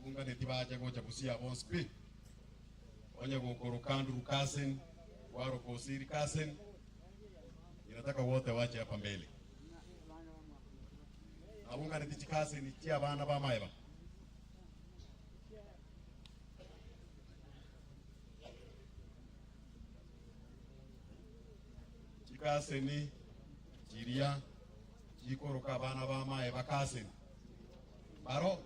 abakunga netibaje gocha Busia bonspi onye gukorokandu Rukasen waro Kosiri Kasen, inataka wote waje hapa mbele. Abunga netichikase ni tia bana ba maiba. Chikase ni jiria jikoroka bana ba maiba kasen. Baro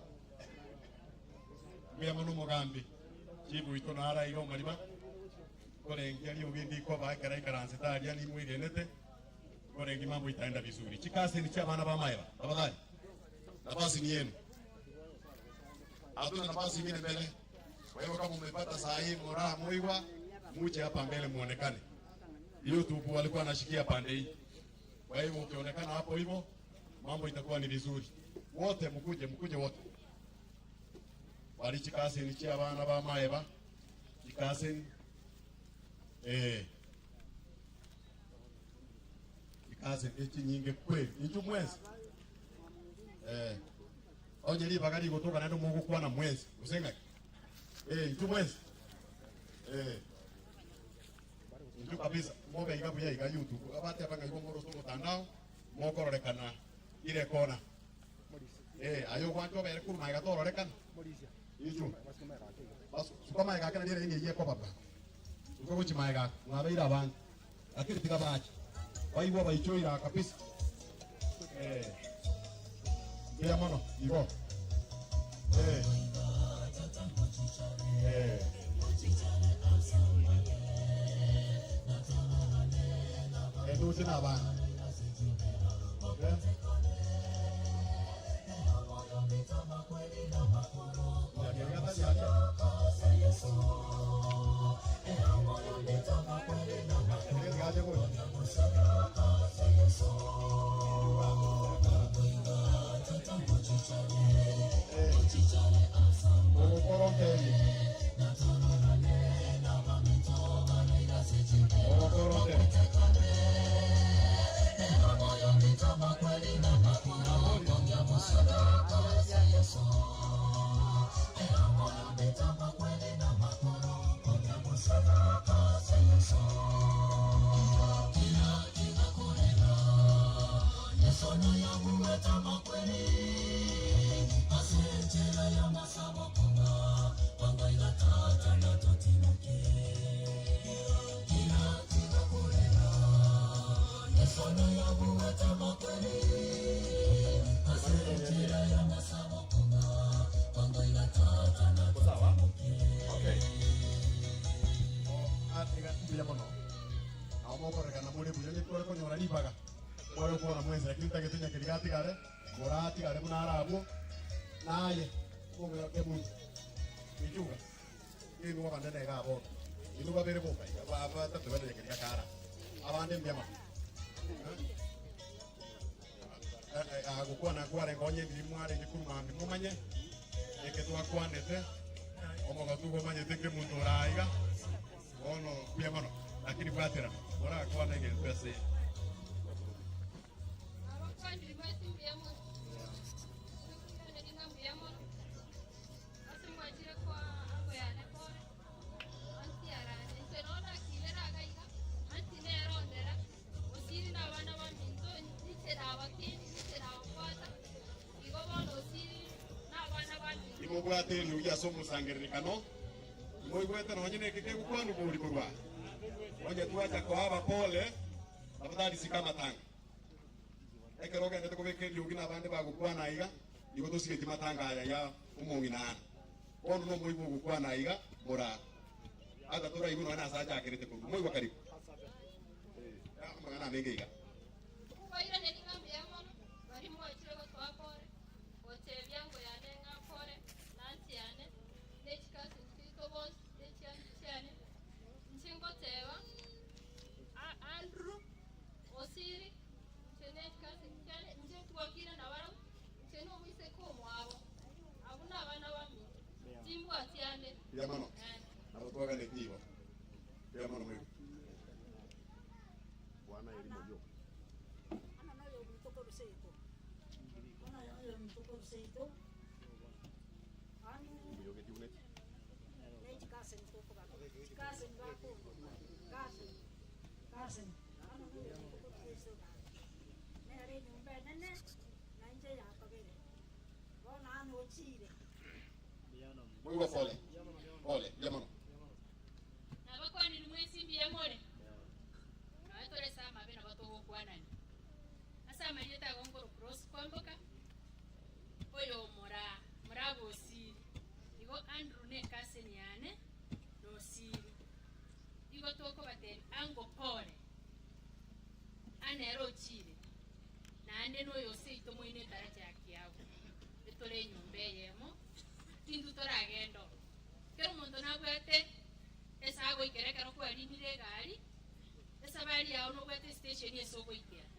mwe muno mugambi chibu itonara iro mariba kole ngiali ubindi ko ba kara ikaranse tari ani mwigenete kole ngi mambo itaenda vizuri. Chikase ni cha bana ba maiba tafadhali. Nafasi ni yenu. Hatuna nafasi nyingine mbele. Kwa hiyo kama umepata saa hii mora muiwa muje hapa mbele muonekane. YouTube walikuwa anashikia pande hii. Kwa hiyo ukionekana hapo hivyo mambo itakuwa ni vizuri. Wote mkuje wote. Wali chikase ni chia bana ba maeba. Chikase chikase echi nyinge kweli. Inju mwezi. Onye li bagari gotoka nando mungu kwa na mwezi. Usenga. Inju mwezi. Inju kabisa. Mobe igabu ya iga YouTube. Abate abanga igongoro sto mutandao. Moko rorekana. Ile kona. Ayo kwanto bere kuruma iga toro rekana. Inju. Bas sukama iga kana dire ni yeko baba. Uko kuchi maiga. Ngabeira abantu. Akiri tikabachi. Waiwa baichoira kabisa. Mira mano, Ivo. No se nada. Naye kumwe kebu ijuga ni nuwa bandene ga bo ni nuwa bere bo ba ba ta tebe de kiri kara abande mbyama agukwana kware ngonye ndi mware ndi kuruma ndi mumanye eke to akwanete omo ga tugo manye teke muntu raiga ono byama no lakini bwatera bora akwana nge pese abakandi basi byama Ibo bwate ni uya somo sangerikano moyo bwate no nyine keke kukwanu buri kurwa onye tuacha ko aba pole abadali sikama tanga ekeroga ndete kubeke lyugina abande bagukwana iga igo tosigeti matanga ya umonginana ono no moyo gukwana iga mora ada tora igo na saja akerete ko moyo karibu magana mengi iga kubaira ne ngambia mono bari mo achire ko twakore oche byango yane ngakore nanti yane nechikazi ntiko boss nechiane nchingo tewa Andrew Osiri chenechikazi cyane nje twakira na baro cheno wise ko mwabo abuna abana bami timbu atiane yamano abo twaga netiwa yamano mwe bwana elimu yo ana nayo mtoko ruseito ana nayo mtoko ruseito anu Mungu pole. Pole, jamani. Na bako ni mwezi mbia mole. Na watu wale sama bena watu kwa nani. Asa maleta gongoro cross kwamboka. Oyo mora bosi. Igo Andrew ne kaseni yane no siri. Igo toko bateri ango pole. Anero chire. Na ande no yose itomo ine daraja yakiago. Etole nyumbe yemo. Tindu toragendo. Kero muntu nagwete esa go ikereka no kwa linire gari. Esa bali ya no gwete station yeso go ikera.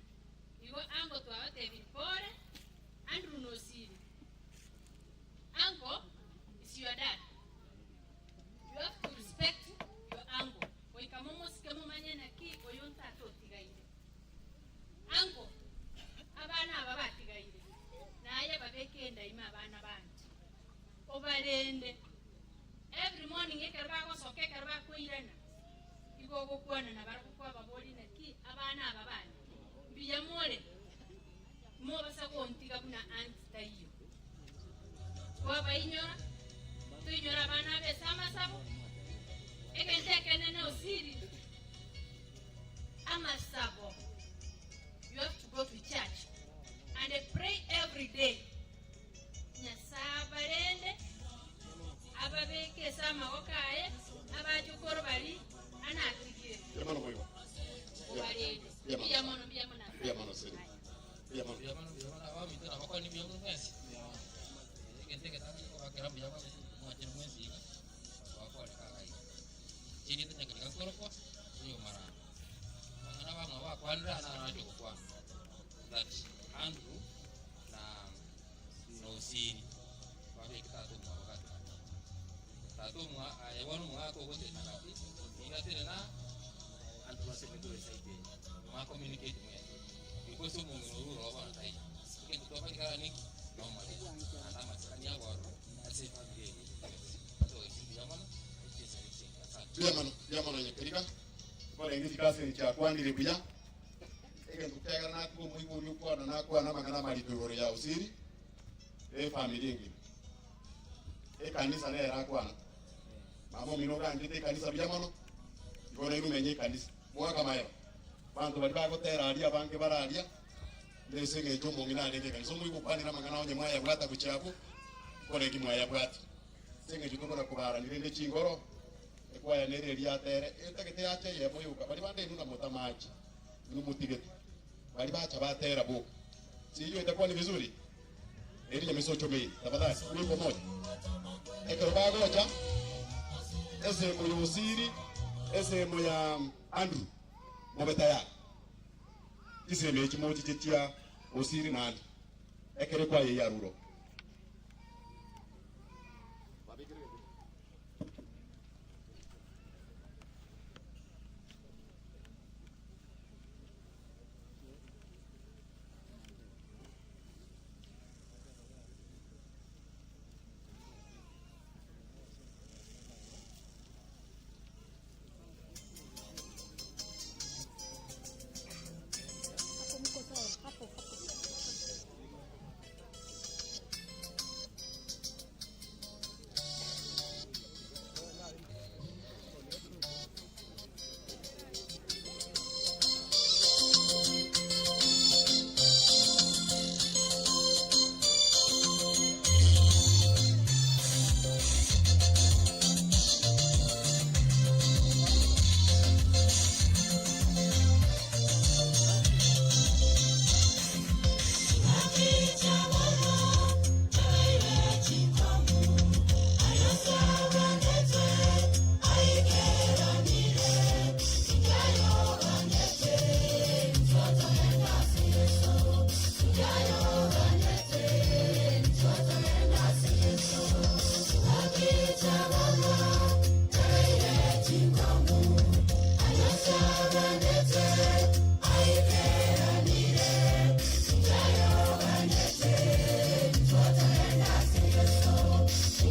Igo ango twa te bipore Andrew no siri. Ango is your dad. You have to respect your uncle. Oikamomo sikemo manyana ki oyonta totigaire. Ango abana ababatigaire. Naye babekenda ima abana bandi. Obalende. Every morning ekerba go soke kerba ko irana. Igo go kwana na baraku kwa baboli na ki abana ababandi. Biya mole. Mo basa ko ontiga kuna antita hiyo. Kwa bainyora. Tuinyora bana be sama sabu. Ekente nene osiri. Ama sabo. You have to go to church and pray every day. Nyasabarende ababeke sama okaye abajukoro bali anatikire. Jamani moyo. Obalende. Biyamono siri. Awami tena wako ni biyamono mwezi. Ekente tangu kwa karamu ya mwachini mwezi wako alikagai. Chini tena katika koroko hiyo mara. Wana wama wako andra na anajo kwa. That Andrew na Nosiri babe kitatu mwa wakati tatu mwa ayawano mwa ko wote na kati ingatene na Andrew asemedwe saidi mwa communicate mwe because mo ngoro ro ba tai kitu to bali kana ni no mali ana maskani yao ro ase family to hivi jamano nyekirika bale ngi kasi cha kwandire kuya ege tukega na ko muigo yuko na ko na magana mali dogoro ya usiri family ngi kanisa le ra kwana mamo minoga ngite kanisa byamano ngore rumenye kanisa mwaka mayo bantu bali bagotera alia banke baralia ndese ngejo mongina ndeke kanisa muigo kwanira magana onye mwaya bwata kuchako kore kimwaya bwata senge jutoko na kubara nirende chingoro ekwaya nere liatere etakete yache ye moyuka bali bande nuna motamaji numutige bali bacha batera boka si hiyo itakuwa ni vizuri ili misocho mei tafadhali wimbo moja ekoroba goja ese moyo usiri ese moya Andrew mobetaya ise mechi moji tetia usiri na Andrew ekere kwa ye yaruro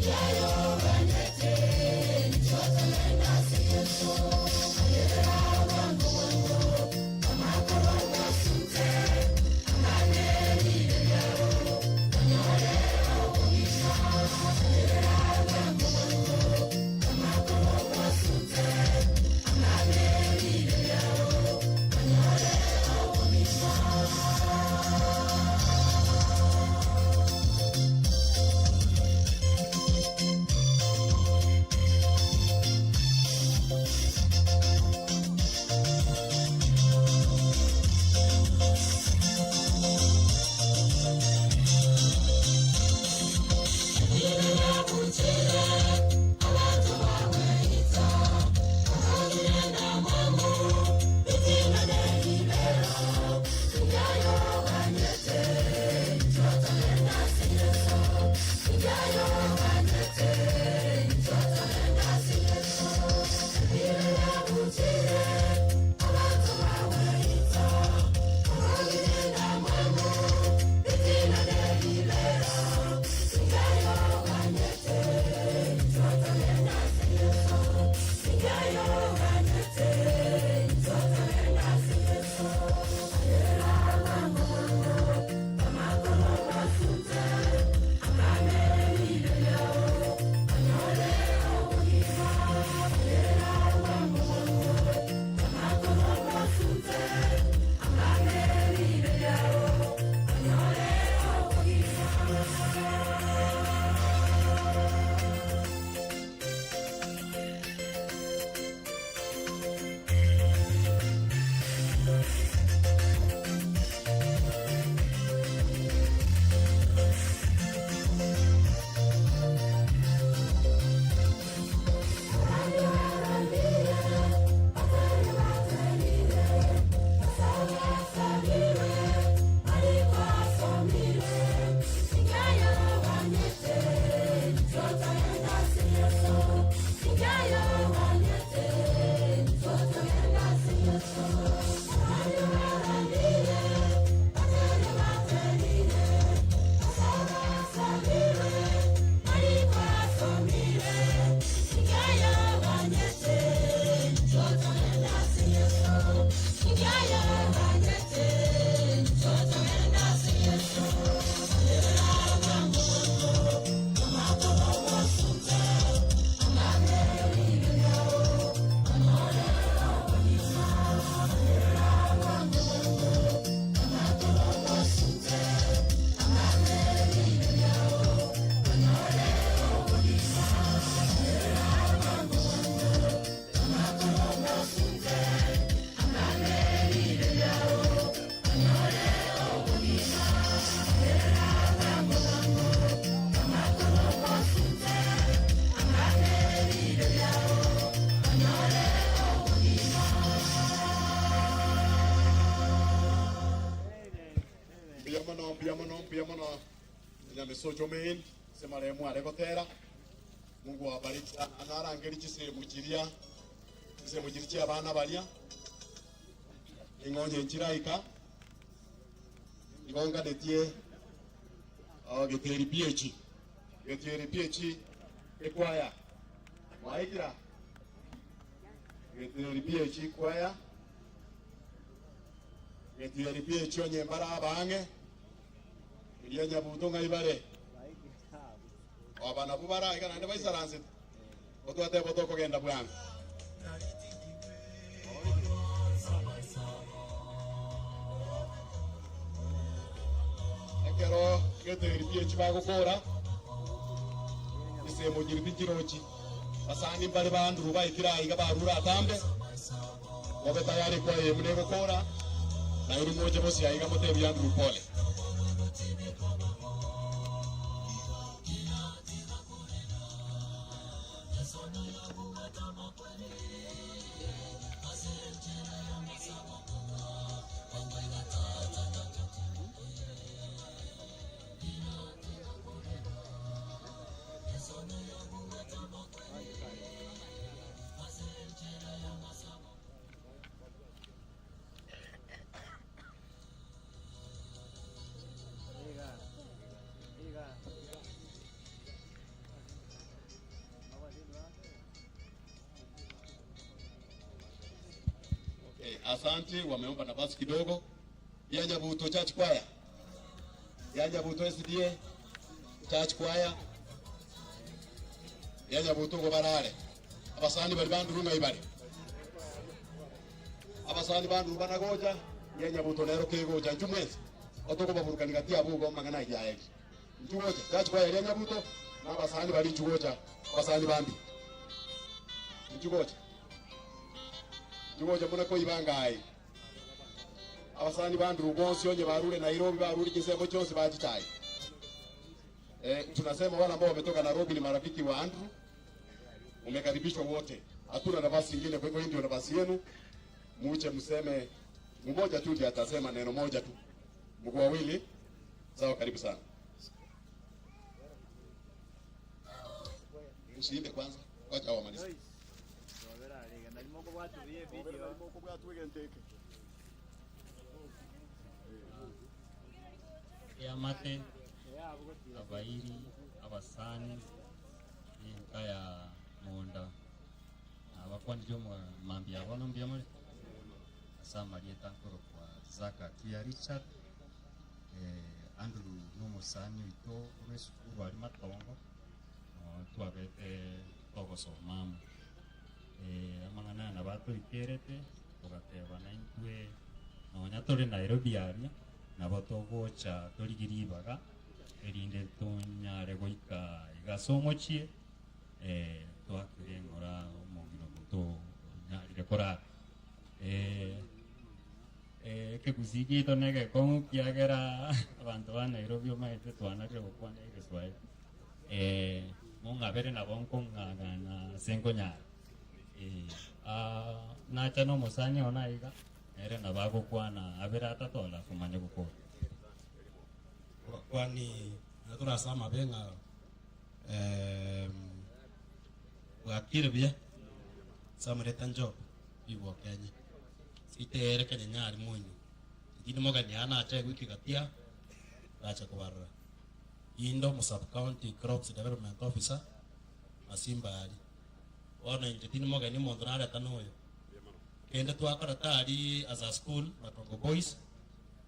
Yeah. mpia mono nyamesocho main sema remu aregotera. Mungu awabariki anarangeri chise mujiria abana balia ingonye nchiraika igonga netie geteri PH ekwaya waikira geteri PH kwaya geteri PH onye mbara abange iliya nyabuto ngaibare abana bubara igana nde baisaranse otwate botoko genda bwanga ekero geteri PH bagukora ise mugiri bikirochi basani mbare bandu rubaikira iga barura atambe wabe tayari kwa yemune gukora na iri moja bosi aiga motebu yandu pole. Asante, wameomba nafasi kidogo. Ya Nyabuto Church Choir. Ya Nyabuto SDA Church Choir. Ya Nyabuto gobarare. Abasani bali bandu runga ibari. Abasani bandu banagoja. Ya Nyabuto lero kegoja njumwezi. Otoko baburukani gati abugo mangana yae. Njugoja Church Choir ya Nyabuto na abasani bali njugoja. Abasani bandi. Njugoja. Njugoja mbona ko ibangaye. Abasani bandu rugonsi onye barule Nairobi barule kisemo chonse bajitai. Tunasema wale ambao wametoka Nairobi ni marafiki wa Andrew. Umekaribishwa wote. Hatuna nafasi nyingine, kwa hivyo hii ndio nafasi yenu. Muche mseme mmoja tu ndiye atasema neno moja tu. Mko wawili. Sawa, karibu sana. Msiinde kwanza. Wacha wamalize. Yamate abairi abasani nkaya munda abakwandi jo mambi abono mbyamule asamalie tankoro kwa Zaka Kia Richard Andrew n'umusani wito w'esukuru ali matongo twabete togoso mamu amangana na bato ikerete tugateba na intwe nonya turi Nairobi aria na bato gocha turigiribaga erinde tunyare goika igasomochie twakire ngora omugiro muto nyarire kora kegusigi to nege kongu kiagera abantu ba Nairobi omaete twanake gokwana Kiswahili mungabere na bonko ngaga na sengo nyara na chano musani ona iga ere na bago kwana abera atatola kumanya gukora kwani natura sama benga wakire bia sama retanjo ibo Kenya sitere Kenya nyari munyu ndine mogani ana acha gwikigatia acha kubarra indo sub county crops development officer Masimba ali ona ndine mogani mondonara tanoyo kende twakora tari as a school Matongo Boys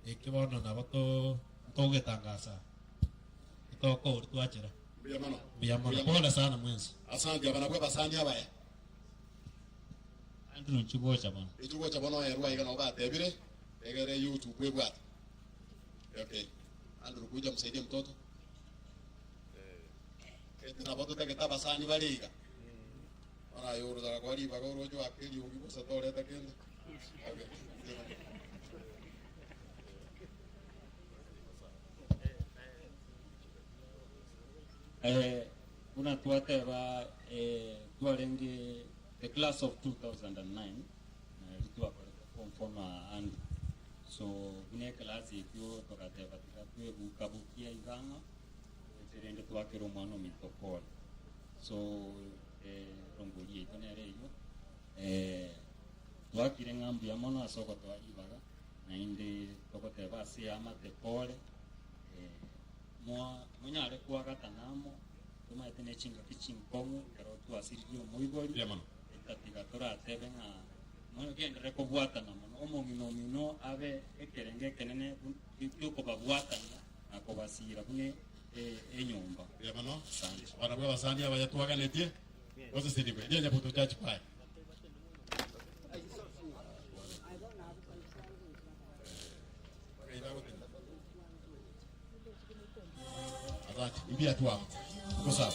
ikibono na bato togetangasa itoko twachira biyamano pole sana mwenzi. Asante abana kwa basani abaya Andrew Chigocha bana ichugocha bono yerwa igana obatebire egere YouTube ebwata. Okay, Andrew kuja msaidie mtoto na bato tegeta basani baliga ana yoro za kwa liba kwa rojo akili ukibosa tole takenda. Okay, una tuateba tuarengi the class of 2009 tuwa kwa mfano Andrew So une klasi ikyo tokateba tikatwe bukabukia iganga terende twakero mwana mitokol. So rongoli itonere iyo twakire ngambi ya mono asoko twaibaga na inde tokoteba ase amate pole munyare kuagatanamo tumaete nechinga kichinkongu kero twasirigio muigori ya mono etatiga toratebe nga mono gendere kobwatana mono omong'ino abe ekerenge kenene kyokobabwatana na kobasira bune enyumba ya mono asante bana bwa basandi abayatwaganetie ose sidibwe nyenye puto church pai Asante, imbia tu hapo. Uko sawa?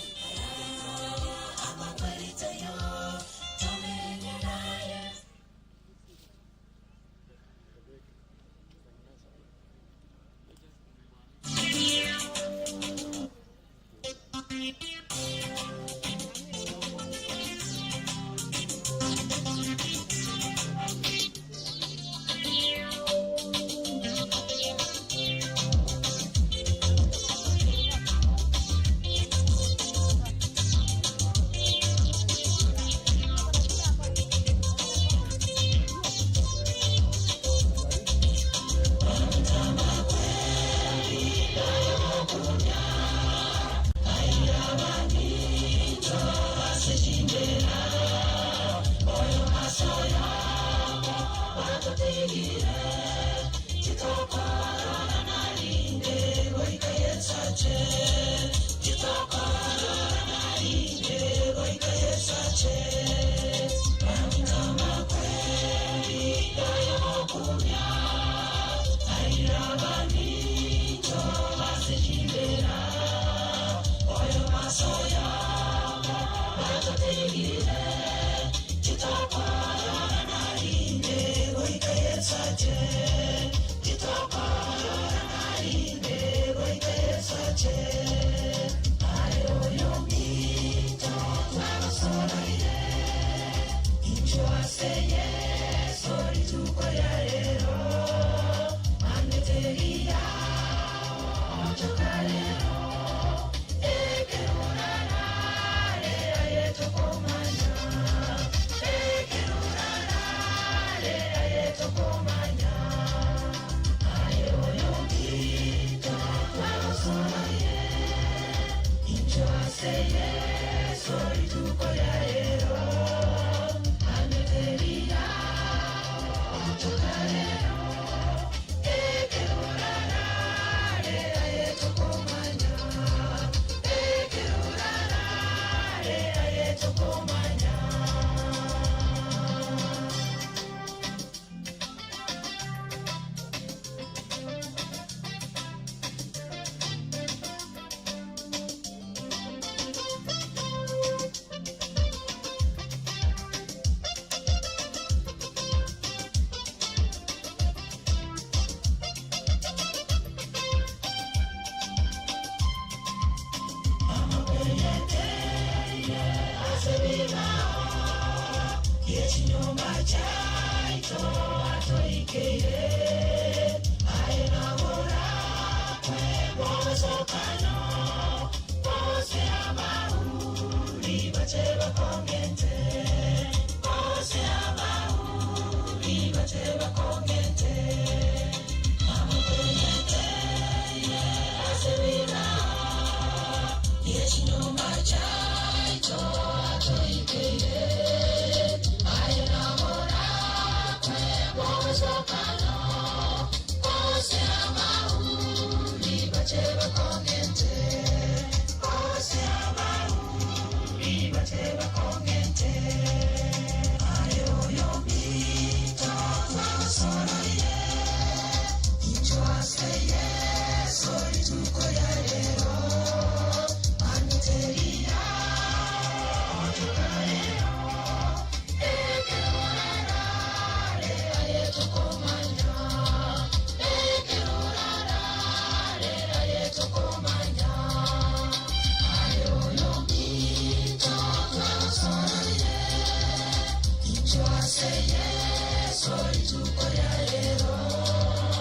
Soy tu pollero.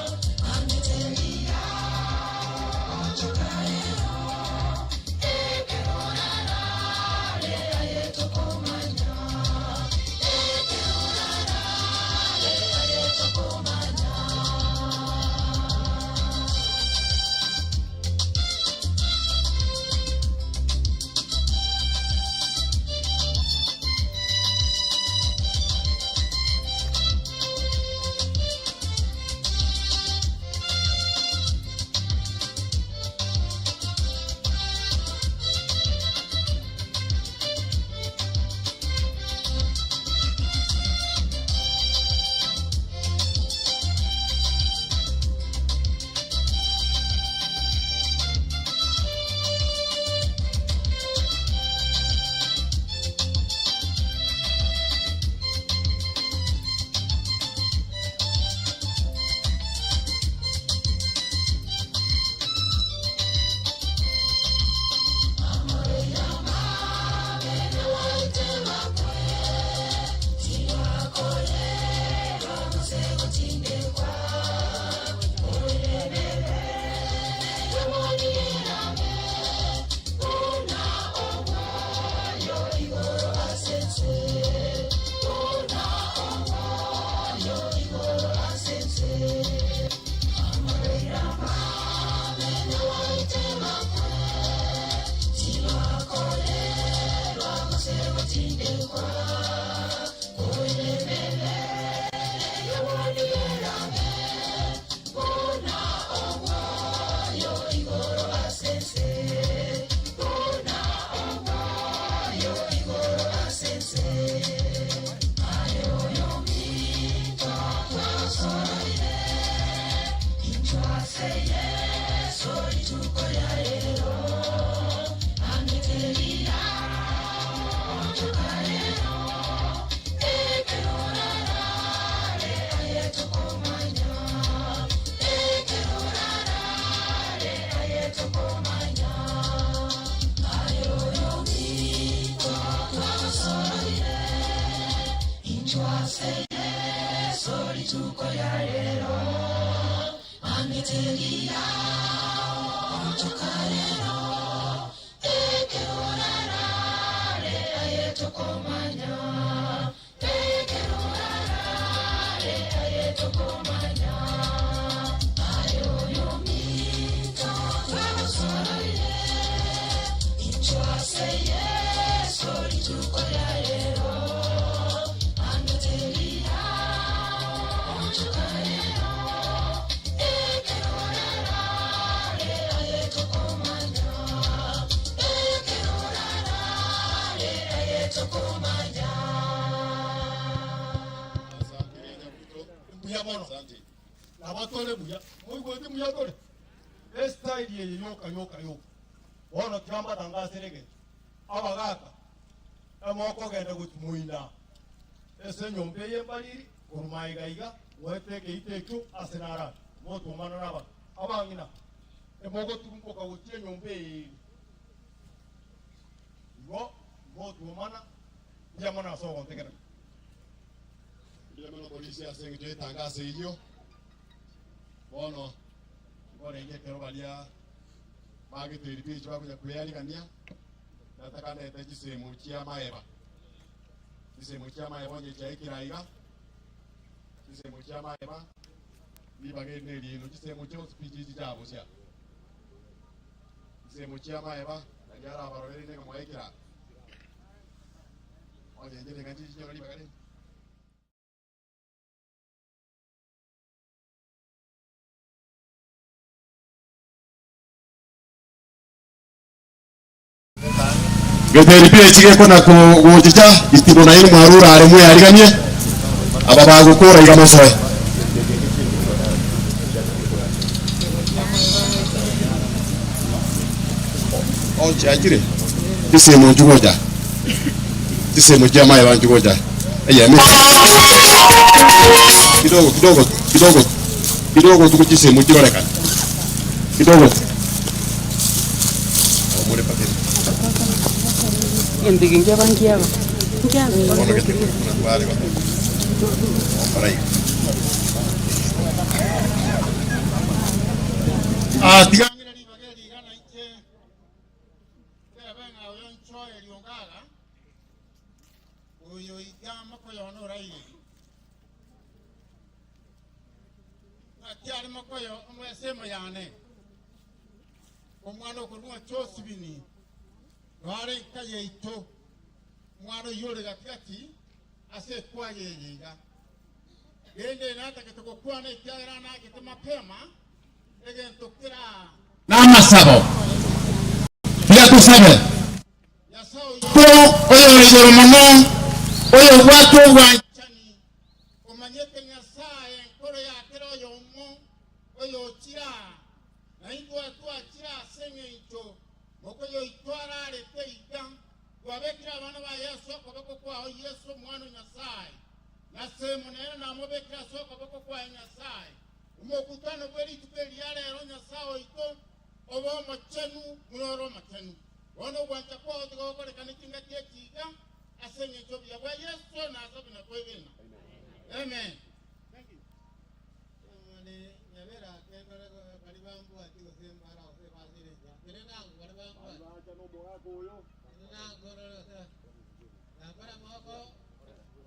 Getheri pia chike kona kujicha istiro na yini marura are mwe ariganie ababa gukora igamosoe oje ajire dise mo njugoja dise mo jama ya njugoja mimi kidogo tukujise mo jiroreka kidogo Yang jaban kiawa. Wale kaye ito mwano yule gakati ase kwa yeyega gende nata kitoko kwa na ikiara na kitama pema ege ntokira na masabo ya kusebe ya sao oyo yoro mono oyo watu wanchani omanyete nyasaye nkoro ya kero yomo oyo chira na indwa tu achira senye ito moko yo itwara lete iga wabekira abana ba Yesu akoboko kwa Yesu mwana nyasaye na semu nene na mobekira soko boko kwa nyasaye umokutano bweli tubeli yale ero nyasaye ito obo machenu munoro machenu wono bwancha kwa otogokole kanikinga tietiga asenye chobya bwa Yesu na asabu na kwebena amen. Thank you. Nyabera kendole kalibambu ati osembara osebasire kerena kalibambu acha no mwako uyo na gororo sa na para mwako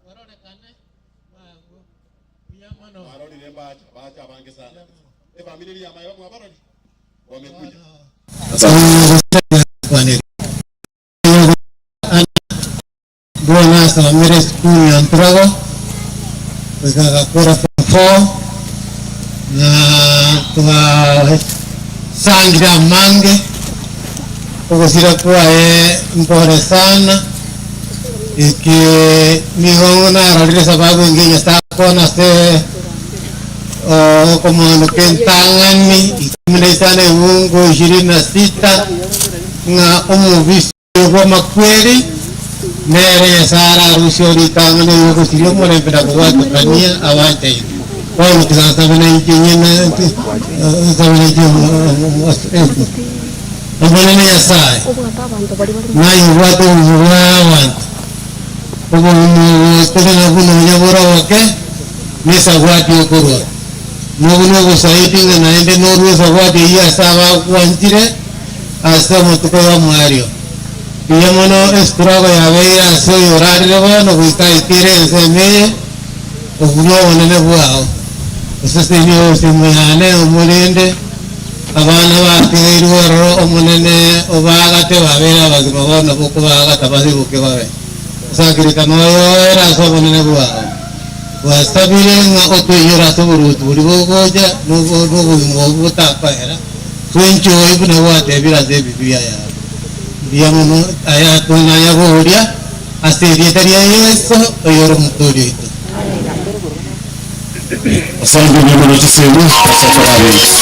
gororo kane mwangu piyamano baroni nemba bacha bange sana familia ya mayo mwabaroni wamekuja Bwana nasomere skulu ya Ntrago nikakakora form 4 na tukasangira mange kukosira kuwa mpore sana iki migongo narorire sababu ingine stakona se komando kentangani ikiminaisana Mungu 26 nga umuvisi wa makweli mere sara rusiori tangani yuko siyo mole peda kwa tukania awaje kwa mtazama na nyingine sabana jimu mbona ya sai na yuwatu mwawan kwa mstari kuna nyabora wake ni sagwati okoro nugu saidi na ende noru sagwati ya sawa kuanjire asa mutuko mario yamono estrago ya veira so yorarire bono kuikaitire nseme okuno onene bwao useseniyo simuyane omulinde abana batigirwero omunene obagate babera bagima bono boko bagata bazibuke babe sakirikano era so omunene bwao wastabire nga otuyira so burutu buri bogoja nugo butakaera kwencho ibuna wate bira zebiya ya biamono aya tunanya boria asirietaria yeso oyoro muturi Asante kwa kutusaidia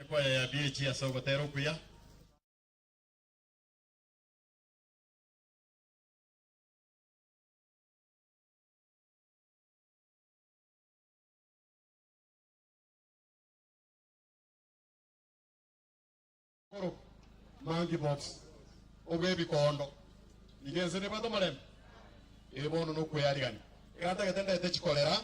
Kwa ya BH ya Sogotero kuya. Koro mangi box ogebi kondo igenze ne bato marem ebono no kuyarigani kata gatenda ete chikolera